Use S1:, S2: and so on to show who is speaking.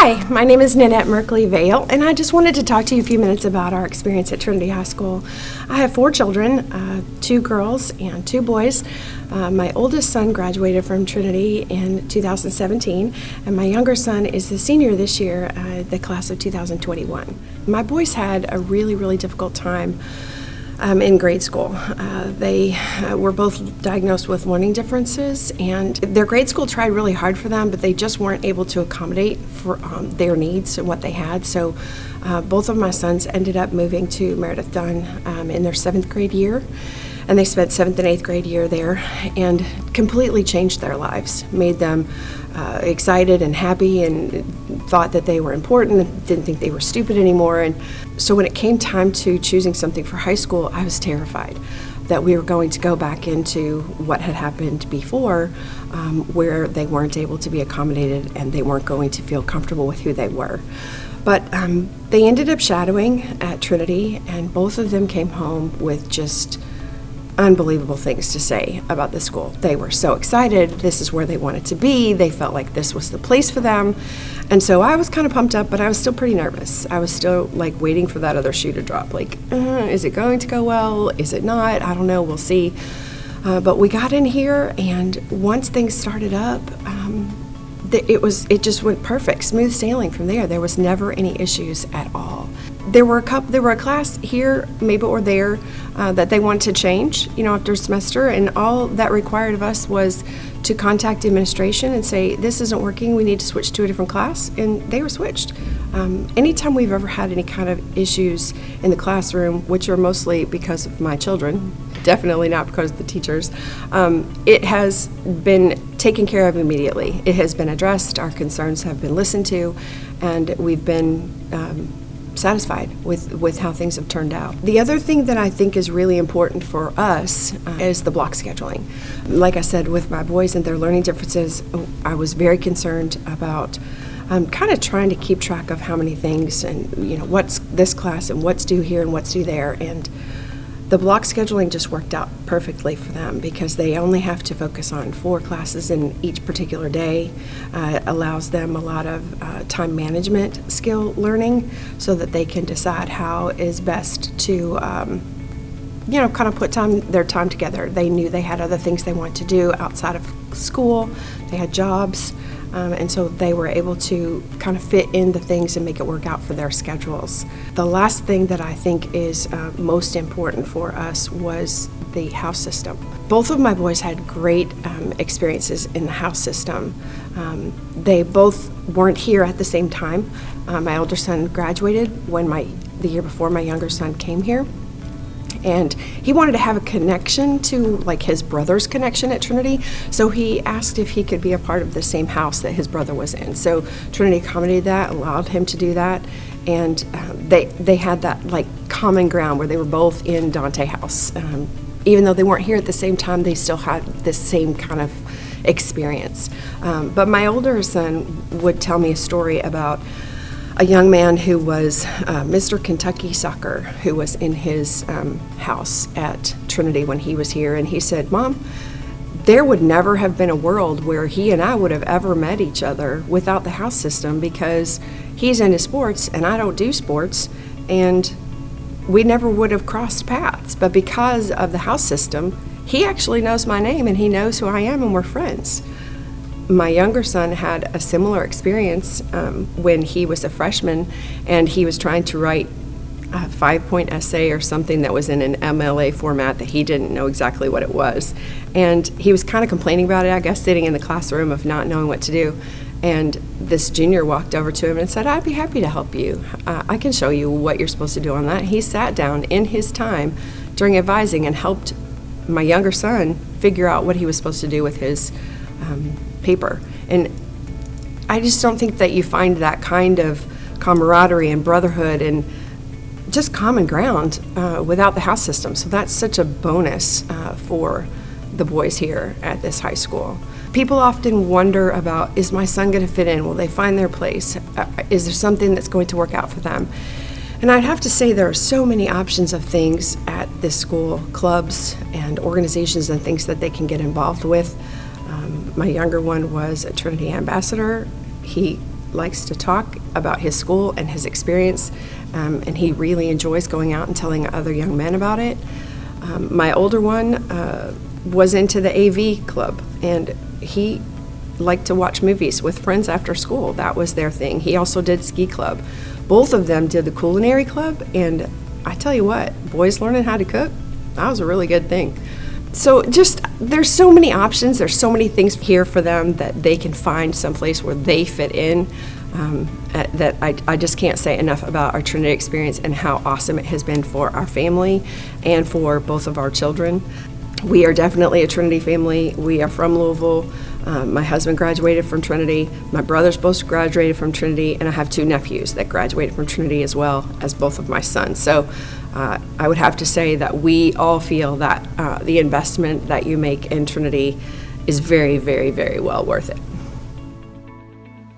S1: Hi, my name is Nanette Vale, and I just wanted to talk to you a few minutes about our experience at Trinity High School. I have 4 children, 2 girls and 2 boys. My oldest son graduated from Trinity in 2017, and my younger son is the senior this year, the class of 2021. My boys had a really difficult time in grade school. They were both diagnosed with learning differences, and their grade school tried really hard for them, but they just weren't able to accommodate for their needs and what they had. So both of my sons ended up moving to Meredith Dunn in their 7th grade year, and they spent 7th and 8th grade year there and completely changed their lives, made them excited and happy and thought that they were important and didn't think they were stupid anymore. And so when it came time to choosing something for high school, I was terrified that we were going to go back into what had happened before, where they weren't able to be accommodated and they weren't going to feel comfortable with who they were. But they ended up shadowing at Trinity, and both of them came home with just unbelievable things to say about the school. They were so excited. This is where they wanted to be. They felt like this was the place for them. And so I was kind of pumped up, but I was still pretty nervous. I was still like waiting for that other shoe to drop. Like, is it going to go well? Is it not? I don't know. We'll see. But we got in here, and once things started up, it just went perfect, smooth sailing from there. There was never any issues at all. There were a class here, maybe or there, that they wanted to change, after a semester, and all that required of us was to contact administration and say, this isn't working, we need to switch to a different class, and they were switched. Anytime we've ever had any kind of issues in the classroom, which are mostly because of my children, definitely not because of the teachers, it has been taken care of immediately. It has been addressed, our concerns have been listened to, and we've been satisfied with how things have turned out. The other thing that I think is really important for us is the block scheduling. Like I said, with my boys and their learning differences, I was very concerned about kind of trying to keep track of how many things and what's this class and what's due here and what's due there, and the block scheduling just worked out perfectly for them because they only have to focus on 4 classes in each particular day. It allows them a lot of time management skill learning so that they can decide how is best to kind of put their time together. They knew they had other things they wanted to do outside of school. They had jobs. And so they were able to kind of fit in the things and make it work out for their schedules. The last thing that I think is most important for us was the house system. Both of my boys had great experiences in the house system. They both weren't here at the same time. My older son graduated the year before my younger son came here. And he wanted to have a connection to like his brother's connection at Trinity, so he asked if he could be a part of the same house that his brother was in. So Trinity accommodated that, allowed him to do that, and they had that like common ground where they were both in Dante House. Even though they weren't here at the same time, they still had this same kind of experience. But my older son would tell me a story about a young man who was Mr. Kentucky Soccer, who was in his house at Trinity when he was here, and he said, "Mom, there would never have been a world where he and I would have ever met each other without the house system, because he's into sports and I don't do sports, and we never would have crossed paths. But because of the house system, he actually knows my name and he knows who I am, and we're friends." My younger son had a similar experience when he was a freshman, and he was trying to write a 5-point essay or something that was in an MLA format that he didn't know exactly what it was. And he was kind of complaining about it, I guess, sitting in the classroom of not knowing what to do. And this junior walked over to him and said, "I'd be happy to help you. I can show you what you're supposed to do on that." He sat down in his time during advising and helped my younger son figure out what he was supposed to do with his paper. And I just don't think that you find that kind of camaraderie and brotherhood and just common ground without the house system. So that's such a bonus for the boys here at this high school. People often wonder about, is my son going to fit in? Will they find their place? Is there something that's going to work out for them? And I'd have to say there are so many options of things at this school, clubs and organizations and things that they can get involved with. My younger one was a Trinity ambassador. He likes to talk about his school and his experience, and he really enjoys going out and telling other young men about it. My older one was into the AV club, and he liked to watch movies with friends after school. That was their thing. He also did ski club. Both of them did the culinary club, and I tell you what, boys learning how to cook, that was a really good thing. So just, there's so many options, there's so many things here for them that they can find someplace where they fit in, that I just can't say enough about our Trinity experience and how awesome it has been for our family and for both of our children. We are definitely a Trinity family. We are from Louisville. My husband graduated from Trinity. My brothers both graduated from Trinity, and I have 2 nephews that graduated from Trinity as well as both of my sons. So I would have to say that we all feel that the investment that you make in Trinity is very, very, very well worth it.